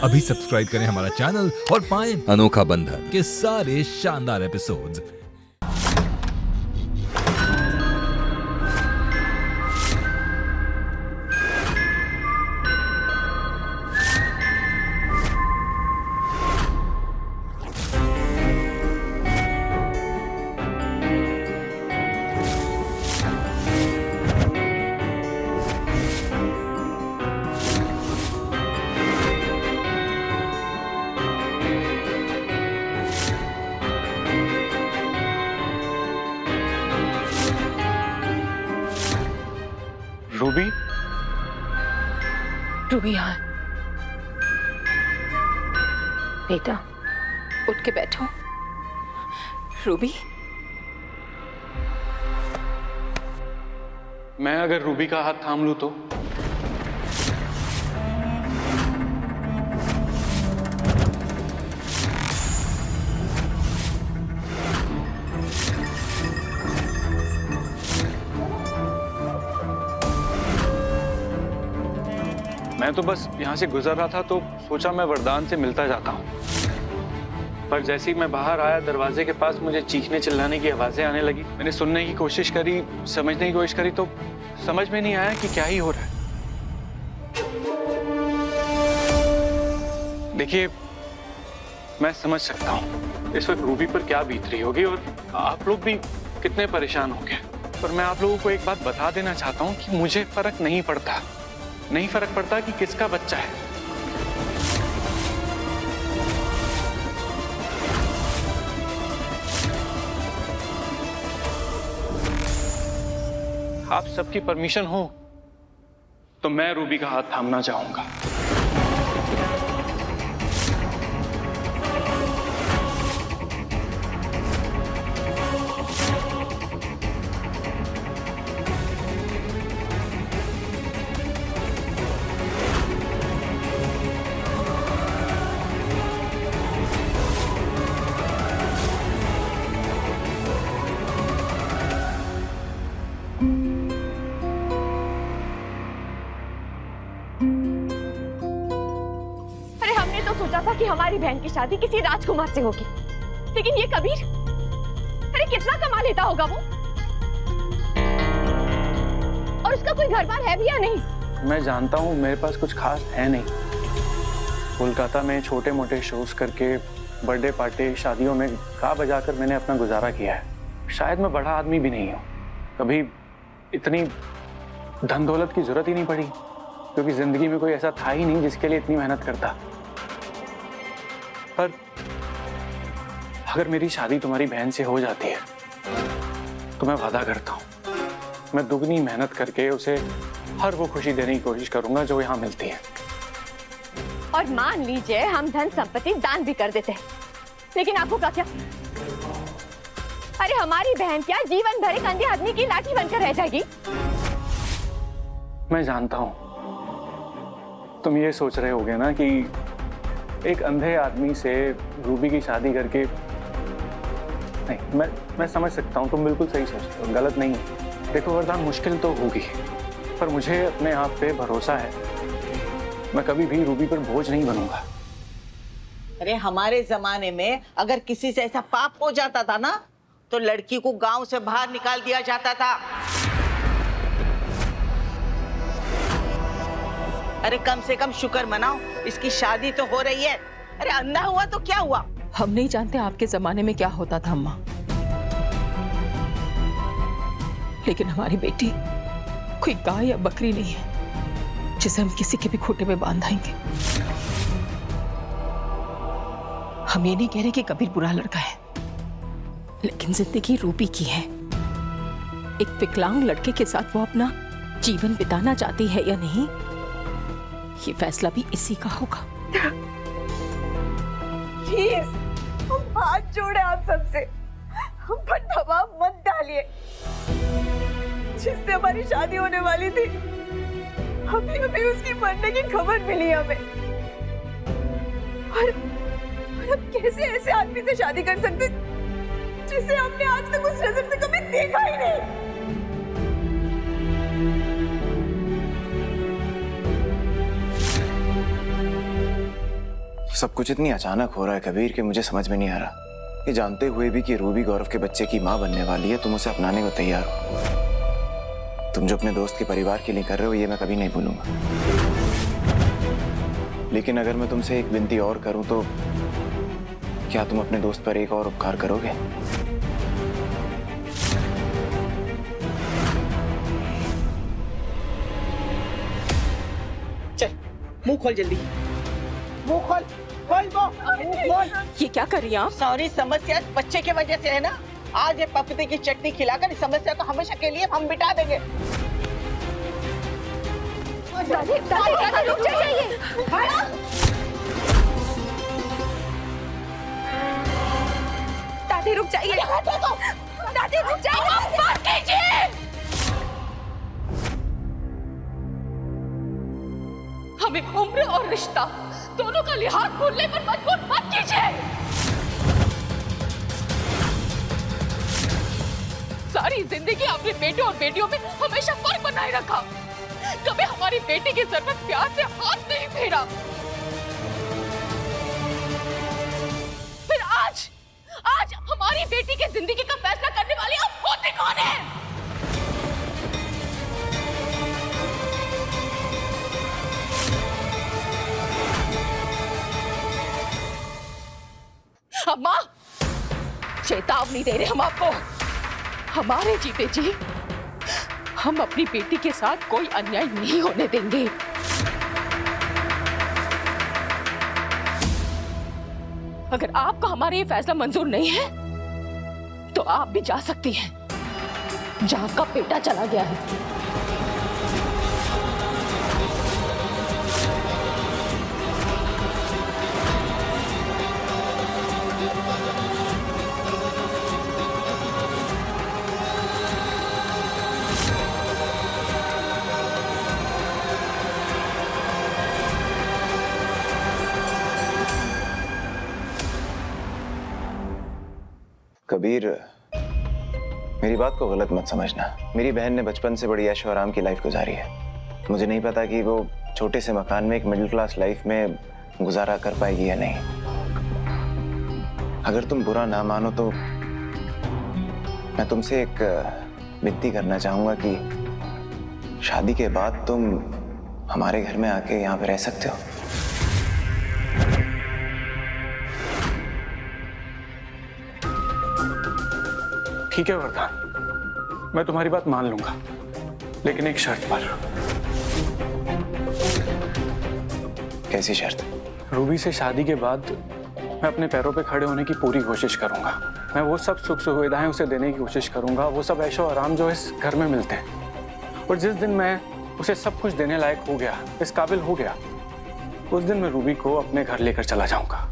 अभी सब्सक्राइब करें हमारा चैनल और पाएं अनोखा बंधन के सारे शानदार एपिसोड्स। रूबी? रूबी यहाँ है। बेटा उठ के बैठो। रूबी, मैं अगर रूबी का हाथ थाम लूं तो? मैं तो बस यहाँ से गुजर रहा था तो सोचा मैं वरदान से मिलता जाता हूँ, पर जैसे ही मैं बाहर आया दरवाजे के पास मुझे चीखने चिल्लाने की आवाजें आने लगी। मैंने सुनने की कोशिश करी, समझने की कोशिश करी तो समझ में नहीं आया कि क्या ही हो रहा है। देखिए, मैं समझ सकता हूँ इस वक्त रूबी पर क्या बीत रही होगी और आप लोग भी कितने परेशान होंगे, पर मैं आप लोगों को एक बात बता देना चाहता हूँ कि मुझे फर्क नहीं पड़ता कि किसका बच्चा है। आप सबकी परमिशन हो तो मैं रूबी का हाथ थामना चाहूंगा। सोचा था कि हमारी बहन की शादी किसी राजकुमार से होगी, लेकिन ये कबीर, अरे कितना कमा लेता होगा वो, और उसका कोई घर बार है भी या नहीं? मैं जानता हूँ मेरे पास कुछ खास है नहीं। कोलकाता में छोटे मोटे शोज करके, बर्थडे पार्टी, शादियों में गा बजाकर मैंने अपना गुजारा किया है। शायद मैं बड़ा आदमी भी नहीं हूँ, कभी इतनी धन दौलत की जरूरत ही नहीं पड़ी, क्योंकि जिंदगी में कोई ऐसा था ही नहीं जिसके लिए इतनी मेहनत करता। पर अगर मेरी शादी तुम्हारी बहन से हो जाती है तो मैं वादा करता हूं मैं दुगनी मेहनत करके उसे हर वो खुशी देने की कोशिश करूंगा जो यहाँ मिलती है। और मान लीजिए हम धन संपत्ति दान भी कर देते हैं, लेकिन आपको क्या? अरे हमारी बहन क्या जीवन भर एक अंधे आदमी की लाठी बनकर रह जाएगी? मैं जानता हूं तुम ये सोच रहे होगे ना कि एक अंधे आदमी से रूबी की शादी करके, नहीं, मैं समझ सकता हूँ, तुम बिल्कुल सही सोचते हो, गलत नहीं है। देखो वरदान, मुश्किल तो होगी, पर मुझे अपने आप पे भरोसा है, मैं कभी भी रूबी पर बोझ नहीं बनूंगा। अरे हमारे जमाने में अगर किसी से ऐसा पाप हो जाता था ना, तो लड़की को गांव से बाहर निकाल दिया जाता था। अरे कम से कम शुक्र मनाओ, इसकी शादी तो हो रही है। अरे अंधा हुआ तो क्या हुआ? हम नहीं जानते आपके जमाने में क्या होता था अम्मा, लेकिन हमारी बेटी कोई गाय या बकरी नहीं है जिसे हम किसी के भी खूंटे में बांध आएंगे। हम ये नहीं कह रहे कि कबीर बुरा लड़का है, लेकिन जिंदगी रूबी की है। एक विकलांग लड़के के साथ वो अपना जीवन बिताना चाहती है या नहीं, ये फैसला भी इसी का होगा। प्लीज, हम हाथ जोड़े आप सबसे, हम पर दबाव मत डालिए। जिससे हमारी शादी होने वाली थी, अभी अभी उसकी मरने की खबर मिली हमें, और अब कैसे ऐसे आदमी से शादी कर सकते जिसे हमने आज तक उस नजर से कभी देखा ही नहीं। सब कुछ इतनी अचानक हो रहा है कबीर कि मुझे समझ में नहीं आ रहा। ये जानते हुए भी कि रूबी गौरव के बच्चे की माँ बनने वाली है, तुम उसे अपनाने को तैयार हो। तुम जो अपने दोस्त के परिवार के लिए कर रहे हो ये मैं कभी नहीं भूलूंगा। लेकिन अगर मैं तुमसे एक विनती और करूं तो क्या तुम अपने दोस्त पर एक और उपकार करोगे? चल मुंह खोल जल्दी, मुंह खोल, खोल मुंह खोल। ये क्या कर रही हैं आप? सारी समस्या बच्चे की वजह से है ना। आज ये पपीते की चटनी खिलाकर इस समस्या को हमेशा के लिए हम मिटा देंगे। दादी दादी दादी रुक जाइए। दादी रुक जाइए। दादी रुक जाइए। मत कीजिए। हमें उम्र और रिश्ता दोनों का लिहाज भूलने पर मजबूर मत कीजिए। सारी जिंदगी अपने बेटों और बेटियों में हमेशा फर्क बनाए रखा। कभी हमारी बेटी की जरूरत प्यार से हाथ नहीं फेरा। फिर आज हमारी बेटी की जिंदगी का फैसला करने वाली अब होती कौन है? अम्मा, चेतावनी दे रहे हम आपको। हमारे जीते जी हम अपनी बेटी के साथ कोई अन्याय नहीं होने देंगे। अगर आपको हमारा ये फैसला मंजूर नहीं है तो आप भी जा सकती हैं जहां का बेटा चला गया है। कबीर, मेरी बात को गलत मत समझना। मेरी बहन ने बचपन से बड़ी ऐशो आराम की लाइफ गुजारी है। मुझे नहीं पता कि वो छोटे से मकान में एक मिडिल क्लास लाइफ में गुजारा कर पाएगी या नहीं। अगर तुम बुरा ना मानो तो मैं तुमसे एक विनती करना चाहूंगा कि शादी के बाद तुम हमारे घर में आके यहाँ पे रह सकते हो। ठीक है वरदान, मैं तुम्हारी बात मान लूंगा, लेकिन एक शर्त पर। कैसी शर्त? रूबी से शादी के बाद मैं अपने पैरों पे खड़े होने की पूरी कोशिश करूंगा। मैं वो सब सुख सुविधाएं उसे देने की कोशिश करूंगा, वो सब ऐशो आराम जो इस घर में मिलते हैं। और जिस दिन मैं उसे सब कुछ देने लायक हो गया, इस काबिल हो गया, उस दिन मैं रूबी को अपने घर लेकर चला जाऊंगा।